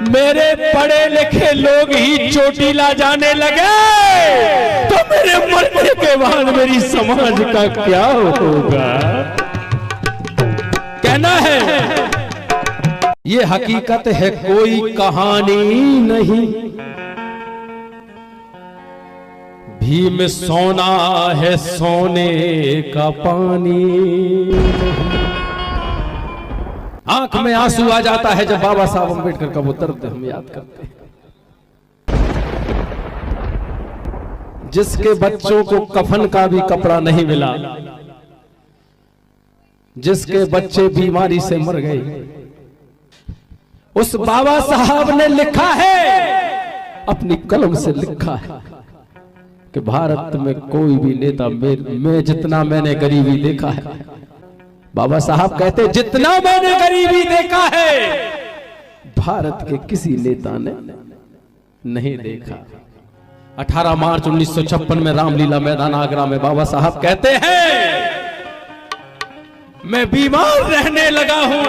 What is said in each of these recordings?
मेरे पढ़े लिखे लोग ही चोटीला जाने लगे तो मेरे मरने के बाद मेरी समाज का क्या होगा? कहना है ये हकीकत है, कोई कहानी नहीं। भीम सोना है सोने का पानी। आंख में आंसू आ जाता है जब बाबा साहब अम्बेडकर का वो दर्द हम याद करते हैं। जिसके बच्चों को कफन का भी कपड़ा नहीं मिला, जिसके बच्चे बीमारी से मर गए, उस बाबा साहब ने लिखा है, अपनी कलम से लिखा है कि भारत में कोई भी नेता मैं जितना मैंने गरीबी देखा है, बाबा साहब कहते जितना मैंने गरीबी देखा है भारत के किसी नेता ने नहीं देखा। 18 मार्च 1956 में रामलीला मैदान आगरा में बाबा साहब कहते हैं मैं बीमार रहने लगा हूं,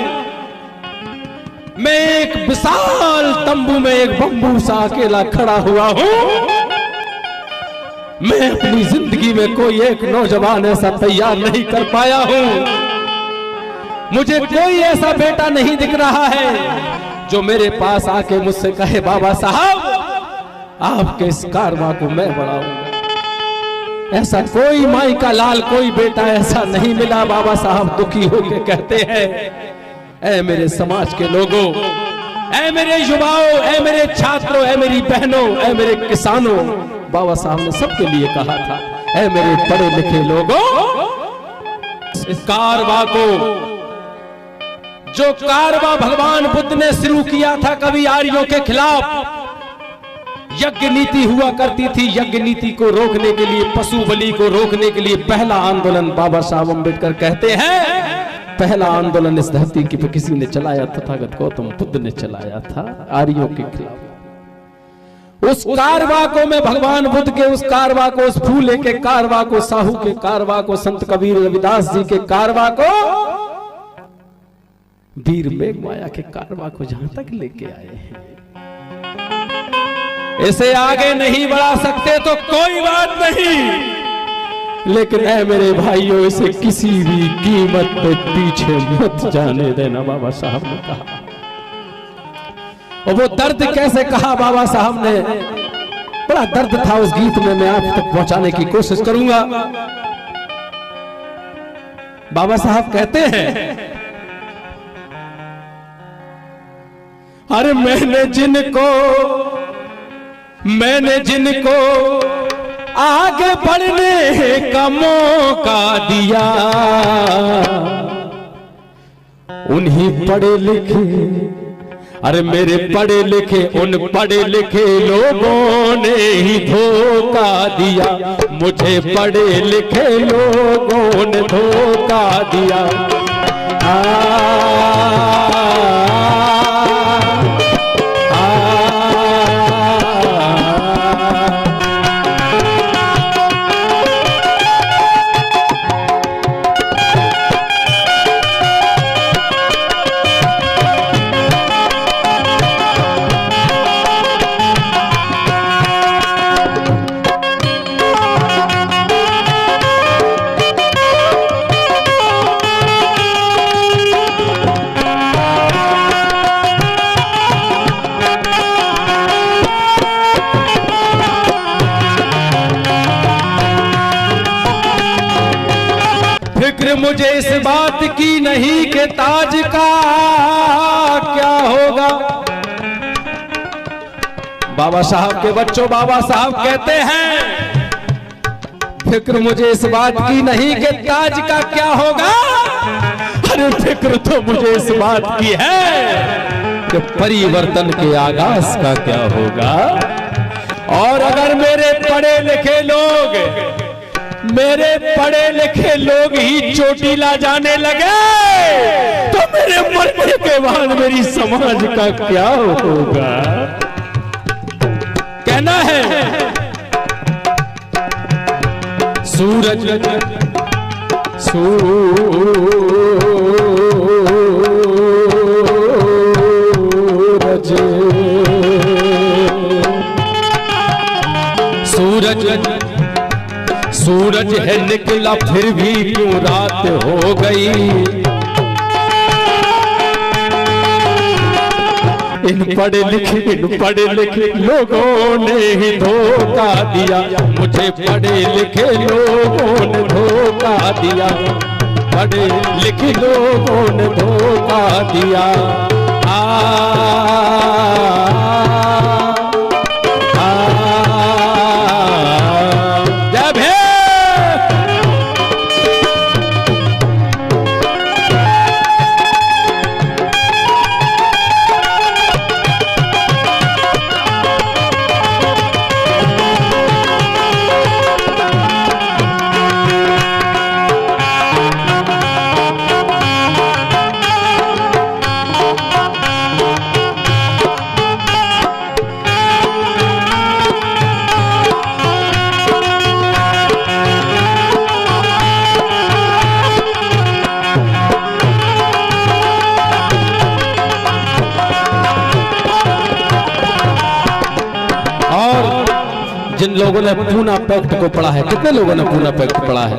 मैं एक विशाल तंबू में एक बम्बू सा अकेला खड़ा हुआ हूं। मैं अपनी जिंदगी में कोई एक नौजवान ऐसा तैयार नहीं कर पाया हूं, मुझे कोई ऐसा बेटा नहीं दिख रहा है जो मेरे पास आके मुझसे कहे बाबा साहब आपके इस कारवां को मैं बढ़ाऊंगा। ऐसा कोई माई का लाल, कोई बेटा ऐसा नहीं मिला। बाबा साहब दुखी होकर कहते हैं ऐ मेरे समाज के लोगों, ऐ मेरे युवाओं, ऐ मेरे छात्रों, ऐ मेरी बहनों, ऐ मेरे किसानों, बाबा साहब ने सबके लिए कहा था ऐ मेरे पढ़े लिखे लोगों, इस कारवां को, जो कारवां भगवान बुद्ध ने शुरू किया था कभी आर्यों के खिलाफ, यज्ञ नीति हुआ करती थी। यज्ञ नीति को रोकने के लिए, पशु बलि को रोकने के लिए पहला आंदोलन बाबा साहब अम्बेडकर कहते हैं पहला आंदोलन इस धरती की पे किसी ने चलाया, तथागत गौतम बुद्ध ने चलाया था आर्यों के खिलाफ। उस कारवां को मैं भगवान बुद्ध के उस कारवां को, उस फूले के कारवां को, साहू के कारवां को, संत कबीर रविदास जी के कारवां को, वीर मेघमाया के कारवां को जहां तक लेके आए हैं, इसे आगे नहीं बढ़ा सकते तो कोई बात नहीं, लेकिन ऐ मेरे भाइयों इसे किसी भी कीमत पे पीछे मत जाने देना, बाबा साहब ने कहा। और वो दर्द कैसे कहा बाबा साहब ने, बड़ा दर्द था उस गीत में, मैं आप तक पहुंचाने की कोशिश करूंगा। बाबा साहब कहते हैं अरे मैंने जिनको आगे बढ़ने का मौका दिया, उन्हीं पढ़े लिखे, अरे मेरे पढ़े लिखे, उन पढ़े लिखे लोगों ने ही धोखा दिया, मुझे पढ़े लिखे लोगों ने धोखा दिया। मुझे इस बात की नहीं कि ताज का क्या होगा। बाबा साहब के बच्चों, बाबा साहब कहते हैं फिक्र मुझे इस बात की नहीं कि ताज का क्या होगा, अरे फिक्र तो मुझे इस बात की है कि परिवर्तन के आगाज का क्या होगा। और अगर मेरे पढ़े लिखे लोग ही चोटीला जाने लगे तो मेरे मरने के बाद मेरी समाज का क्या होगा। कहना है सूरज सूरज सूरज है निकला फिर भी क्यों रात हो गई। इन पढ़े लिखे लोगों ने ही धोखा दिया, मुझे पढ़े लिखे लोगों ने धोखा दिया, पढ़े लिखे लोगों ने धोखा दिया। जय भैया। जिन लोगों ने पूना पैक्ट को पढ़ा है, कितने लोगों ने पूना पैक्ट पढ़ा है?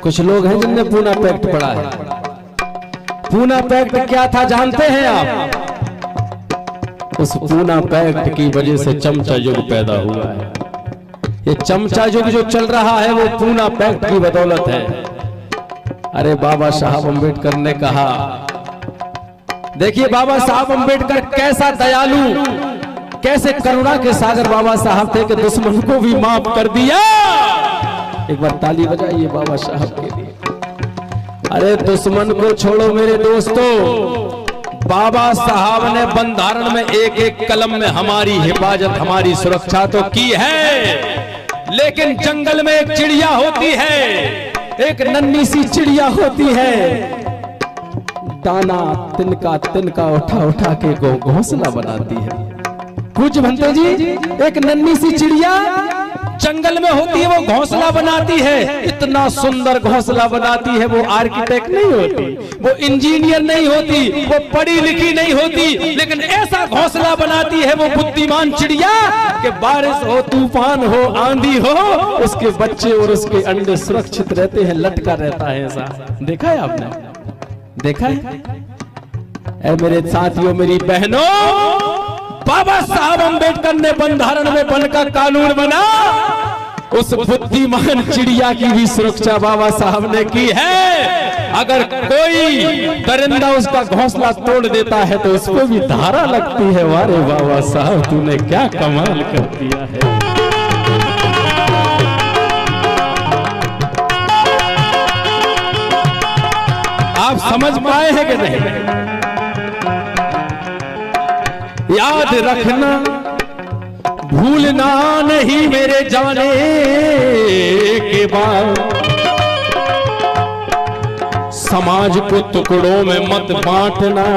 कुछ लोग हैं जिनने पूना पैक्ट पढ़ा है। पूना पैक्ट क्या था जानते हैं आप? उस पूना पैक्ट की वजह से चमचा युग पैदा हुआ है। ये चमचा युग जो चल रहा है वो पूना पैक्ट की बदौलत है। अरे बाबा साहब अम्बेडकर ने कहा, देखिए बाबा साहब अम्बेडकर कैसा दयालु, कैसे करुणा के सागर बाबा साहब थे कि दुश्मन को भी माफ कर दिया। एक बार ताली बजाइए बाबा साहब के लिए। अरे दुश्मन को छोड़ो मेरे दोस्तों, बाबा साहब ने बंधारण में एक एक कलम में हमारी हिफाजत, हमारी सुरक्षा तो की है, लेकिन जंगल में एक चिड़िया होती है, एक नन्ही सी चिड़िया होती है, दाना तिनका तिनका उठा उठा के घोंसला बनाती है। कुछ भंते जी, एक नन्ही सी चिड़िया जंगल में होती है, वो घोंसला बनाती है, इतना सुंदर घोंसला बनाती है। वो आर्किटेक्ट नहीं होती, वो इंजीनियर नहीं होती, वो पढ़ी लिखी नहीं होती, लेकिन ऐसा घोंसला बनाती है वो बुद्धिमान चिड़िया कि बारिश हो, तूफान हो, आंधी हो, उसके बच्चे और उसके अंडे सुरक्षित रहते हैं, लटका रहता है। ऐसा देखा है आपने? देखा है? ऐ मेरे साथियों, मेरी बहनों, बाबा साहब अम्बेडकर ने बंधारण में बनकर कानून बना, उस बुद्धिमान चिड़िया की भी सुरक्षा बाबा साहब ने की है। अगर कोई दरिंदा उसका घोंसला तोड़ देता है तो उस पर भी धारा लगती है। वारे बाबा साहब, तूने क्या कमाल कर दिया है। आप समझ पाए हैं कि नहीं? याद रखना, भूलना नहीं मेरे जाने के बाद, समाज को टुकड़ों में मत बांटना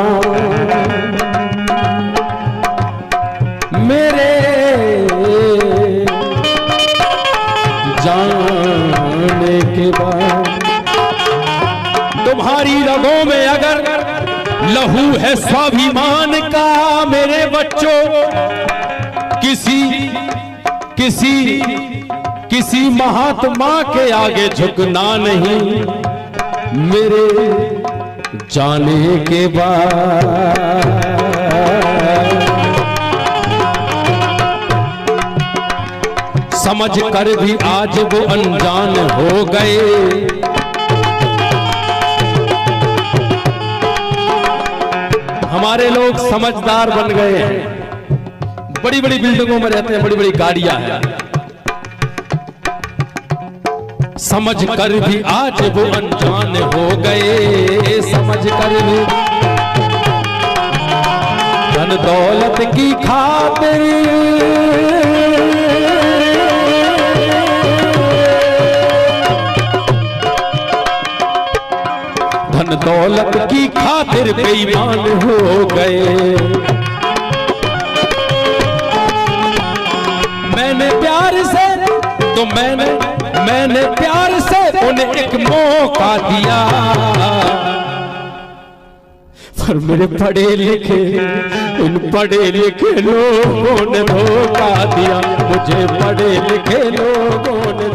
मेरे जाने के बाद। तुम्हारी रगों में अगर लहू है स्वाभिमान का मेरे बच्चों, किसी महात्मा के आगे झुकना नहीं मेरे जाने के बाद। समझ कर भी आज वो अनजान हो गए, हमारे लोग समझदार बन गए हैं, बड़ी बड़ी बिल्डिंगों में रहते हैं, बड़ी बड़ी गाड़ियां हैं, समझ कर भी आज वो अनजान हो गए। समझ कर भी धन दौलत की खातिर धन दौलत की खातिर बेईमान हो गए। मैंने प्यार से तो मैंने प्यार से उन्हें एक मौका दिया, पर मेरे पढ़े लिखे उन पढ़े लिखे लोगों ने धोखा दिया, मुझे पढ़े लिखे लोगों ने